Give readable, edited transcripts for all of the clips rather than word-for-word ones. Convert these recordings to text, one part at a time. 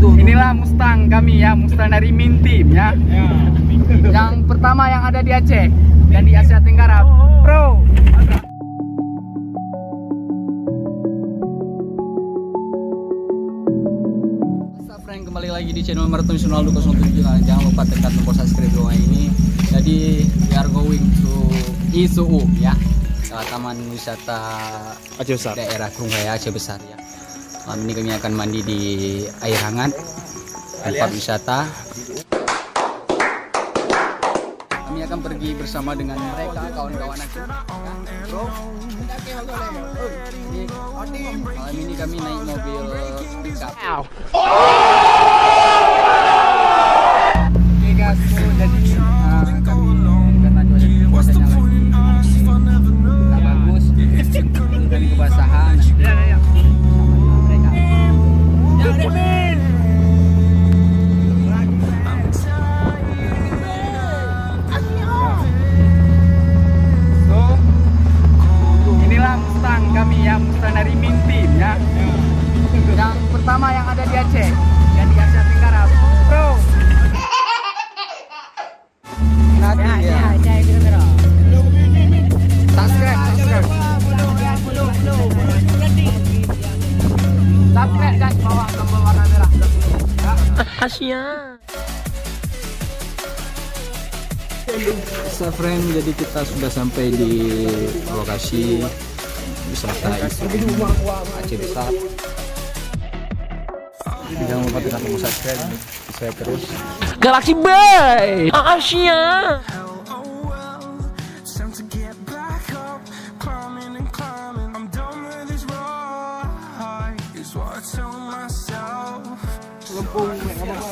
Inilah Mustang kami ya, Mustang dari Min Team ya. Yang pertama yang ada di Aceh dan di Asia Tenggara, Bro. Friend, kembali lagi di channel Martinus Ronaldo 07. Jangan lupa tekan tombol subscribe bawah ini. Jadi we are going to ISUU ya, Taman Wisata Aceh Besar, daerah Krunghaya Aceh Besar ya. Malam ini kami akan mandi di air hangat tempat wisata. Kami akan pergi bersama dengan mereka, kawan-kawan aku. Bro, malam ini kami naik mobil pickup. Oke guys, jadi kami karena cuacanya lagi nggak bagus, kami kebasahan. Kami ya, Mustang dari Min Team ya. Yang pertama yang ada di Aceh dan di Asia Tenggara, Bro. Nanti ya. Subscribe. Subscribe guys, bawa tombol warna merah. Asia. So friend, jadi kita sudah sampai di lokasi wisata ISUU Aceh Besar. Jangan lupa tekan tombol subscribe, saya terus Galaxy Bay Asia.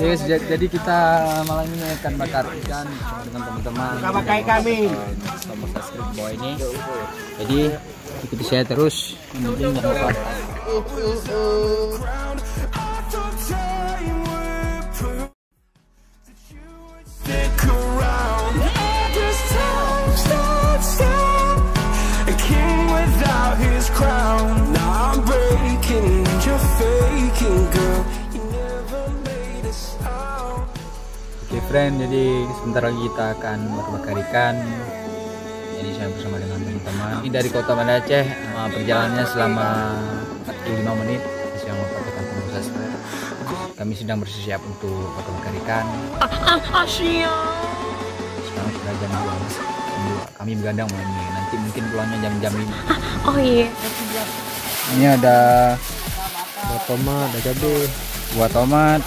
Yes, jadi kita malam ini akan bakar ikan dengan teman-teman. Bakar kami. Tombol subscribe bawah ini. Jadi ikuti saya terus. Mungkin jangan lupa. Oke friend, jadi sebentar lagi kita akan bakar ikan. Jadi saya bersama dengan teman-teman ini dari Kota Banda Aceh. Perjalanannya selama 45 menit. Jangan lupa tekan tombol subscribe. Kami sedang bersiap untuk bakar ikan. Asia. Sekarang sudah jam 2. Kami begadang malam ini. Nanti mungkin pulangnya jam-jam 5. Oh iya. Ini ada Buah tomat, ada cabai, buah tomat,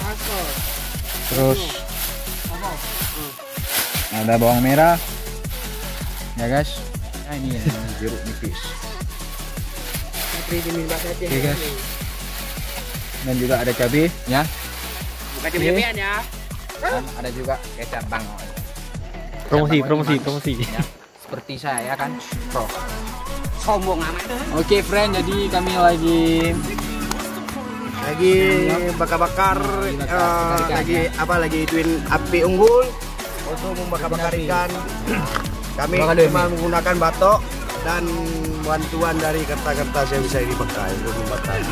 terus ada bawang merah ya guys. Nah, ini jeruk nipis. Oke guys, dan juga ada cabai ya, bukan cabai ya, dan ada juga kecap bang. promosi Ya, seperti saya kan pro. sombong amat. Oke friend, jadi kami lagi bakar-bakar lagi ituin api unggul untuk membakar ikan. Kami cuma menggunakan batok dan bantuan dari kertas-kertas yang bisa dipakai untuk membakar.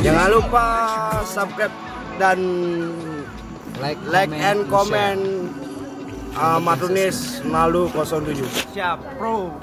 Jangan lupa subscribe dan like and comment Martinus Ronaldo 07. Siap, Bro.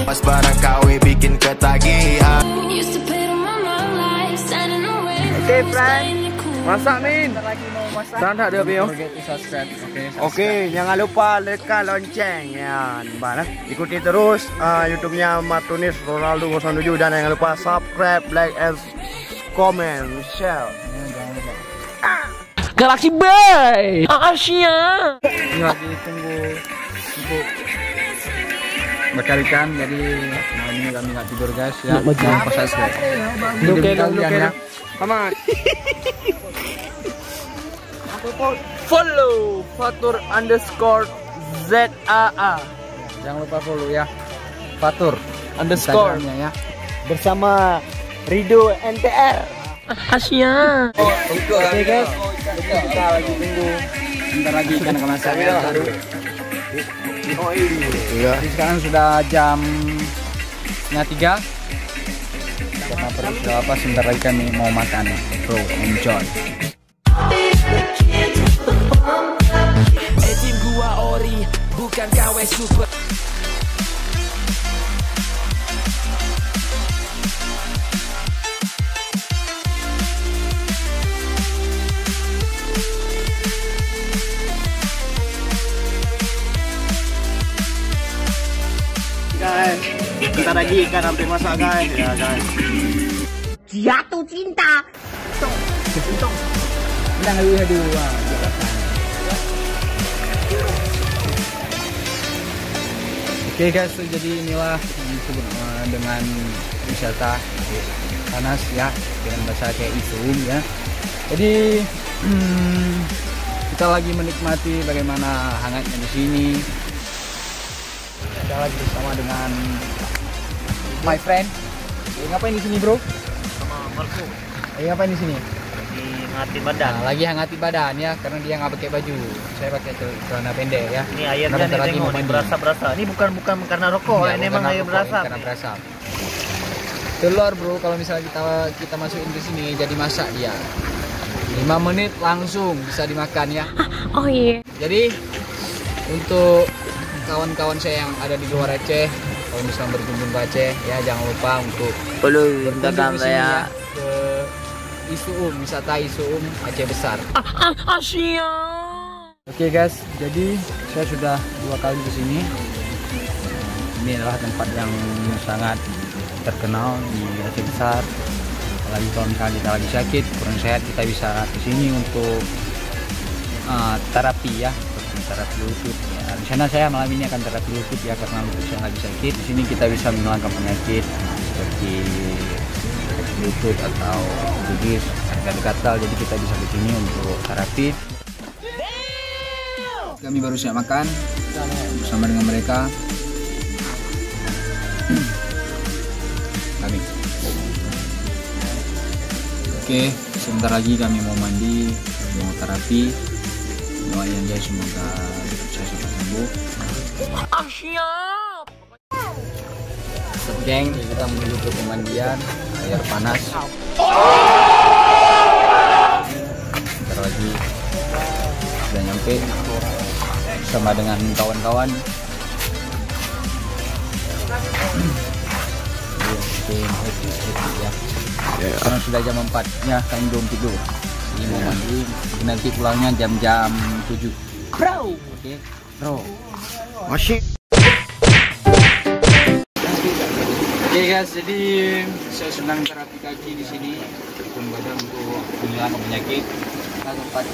Pas barang KW bikin ketagihan. Oke, friend. Masak Min. Sangat dia bio. Oke, jangan lupa tekan lonceng ya. Ikuti terus YouTube-nya Martinus Ronaldo 07 dan jangan lupa subscribe, like, and comment, share. Galaxy Bay Asia. ini lagi tunggu untuk bakar ikan. Jadi malam ini kami nggak tidur guys ya. Jangan lupa subscribe. Oke, kalian ya. Aman. follow Fatur_ZAA. Jangan lupa follow ya. Fatur Underscore Instagramnya ya. bersama Rido NTR. Asia. Oke guys, kita lagi tunggu. Bentar lagi ikan kemasan ya. Iya. Jadi sekarang sudah jam 3. Karena perut sudah apa, sebentar lagi kami mau makan. Bro, enjoy. Tim gua ori, bukan KW super. Guys, bentar lagi ikan hampir masak guys. Ya guys. Jatuh cinta. Bilang aduh. Oke guys, jadi inilah yang disebut dengan wisata panas ya, dengan bahasa kayak Isum ya. Jadi kita lagi menikmati bagaimana hangatnya di sini. Kita lagi bersama dengan my friend. Ngapain di sini bro? Sama Marco. Ngapain di sini? Di ngati badan. Nah, lagi hangati badan ya, karena dia nggak pakai baju. Saya pakai celana pendek ya. Ini airnya Karena bentar nih lagi tengok, mau ini mandi. berasa-berasa. Ini bukan karena rokok, Iya, ini bukan emang air rokok, berasap. karena berasap. Telur bro, kalau misalnya kita masukin ke sini jadi masak dia. 5 menit langsung bisa dimakan ya. Oh iya. Jadi untuk kawan-kawan saya yang ada di luar Aceh, kalau misalnya berkunjung ke Aceh ya, jangan lupa untuk Follow berkunjung ke sini ya, ke Isuum, wisata Isuum Aceh Besar. Asia. Oke guys, jadi saya sudah 2 kali ke sini. Ini adalah tempat yang sangat terkenal di Aceh Besar. Apalagi kalau misalnya kita lagi sakit, kurang sehat, kita bisa ke sini untuk terapi ya, seperti terapi lutut. Ya, di sana saya malam ini akan terapi lutut ya, karena lutut saya lagi sakit. Di sini kita bisa menghilangkan penyakit seperti lutut atau gigis, gatal-gatal. Jadi kita bisa ke sini untuk terapi. Kami baru siap makan bersama dengan mereka. Kami. Oke, sebentar lagi kami mau mandi, mau terapi. Doain guys, semoga saya cepat sembuh. Geng, kita menuju ke pemandian air panas. Sebentar lagi sudah nyampe bersama dengan kawan-kawan. Ya. Karena sudah jam 4 ya, kami belum tidur. Ini mau mandi, nanti pulangnya jam-jam 7. Bro, oke, bro. Asyik. Oke guys, jadi saya sedang terapi kaki di sini, turun badan untuk menghilangkan penyakit. Kita tempat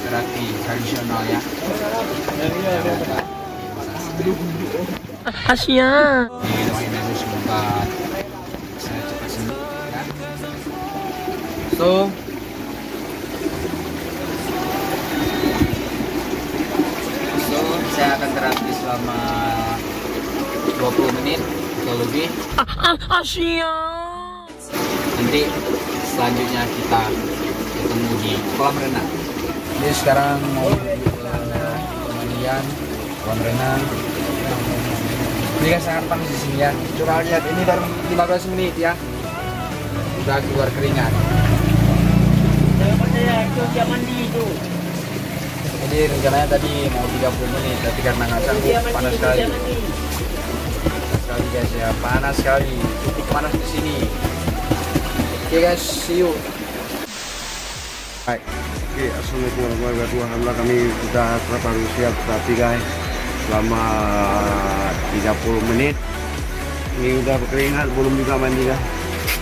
terapi tradisional ya. Asia. Ini doain aja semoga saya cepat sembuh ya. So saya akan terapi selama 20 menit atau lebih. Asia. Nanti selanjutnya kita ketemu di kolam renang. Jadi sekarang mau menuju ke pemandian kolam renang. Ini kan sangat panas di sini ya. Coba lihat, ini baru 15 menit ya. Sudah keluar keringat. Jadi rencananya tadi mau 30 menit, tapi karena nggak sanggup, panas sekali. Panas sekali guys ya, panas sekali. Titik panas di sini. Oke guys, see you. Baik. Oke, assalamualaikum warahmatullahi wabarakatuh. Alhamdulillah kami sudah baru siap terapi guys selama 30 menit. Ini udah berkeringat, belum juga mandi guys.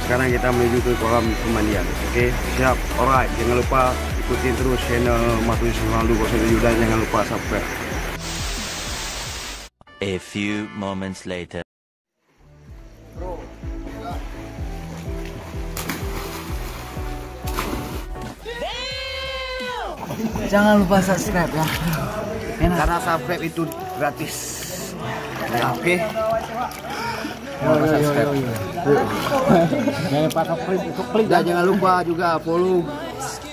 Sekarang kita menuju ke kolam pemandian. Oke, siap. Alright, jangan lupa ikutin terus channel Matuin Selalu dan jangan lupa subscribe. A few moments later. Jangan lupa subscribe ya. Karena subscribe itu gratis. Ya, oke. Dan jangan lupa juga follow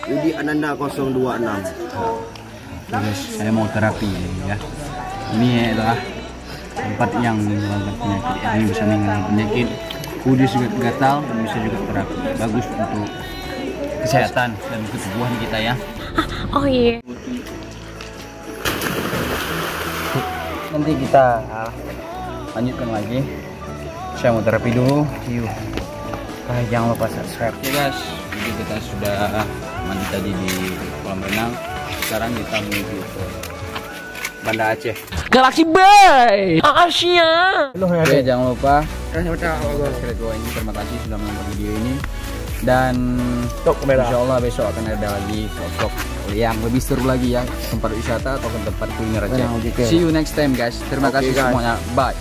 Yudi Ananda 026. Guys, saya mau terapi ya. Ini adalah tempat yang menghilangkan penyakit. Ini bisa menghilangkan penyakit. Kudus juga gatal dan bisa juga terapi. Bagus untuk kesehatan dan ketubuhan kita ya. Oh iya. Nanti kita lanjutkan lagi. Saya mau terapi dulu. Yuk. Jangan lupa subscribe. Oke guys, jadi kita sudah mandi tadi di kolam renang. Sekarang kita menuju ke Banda Aceh. Galaxy Bay. Asia. Oke, jangan lupa subscribe gua ini. Terima kasih sudah menonton video ini. Dan insya Allah besok akan ada lagi vlog yang lebih seru lagi ya, tempat wisata atau tempat kuliner Aceh. See you next time guys. Terima kasih semuanya. Bye.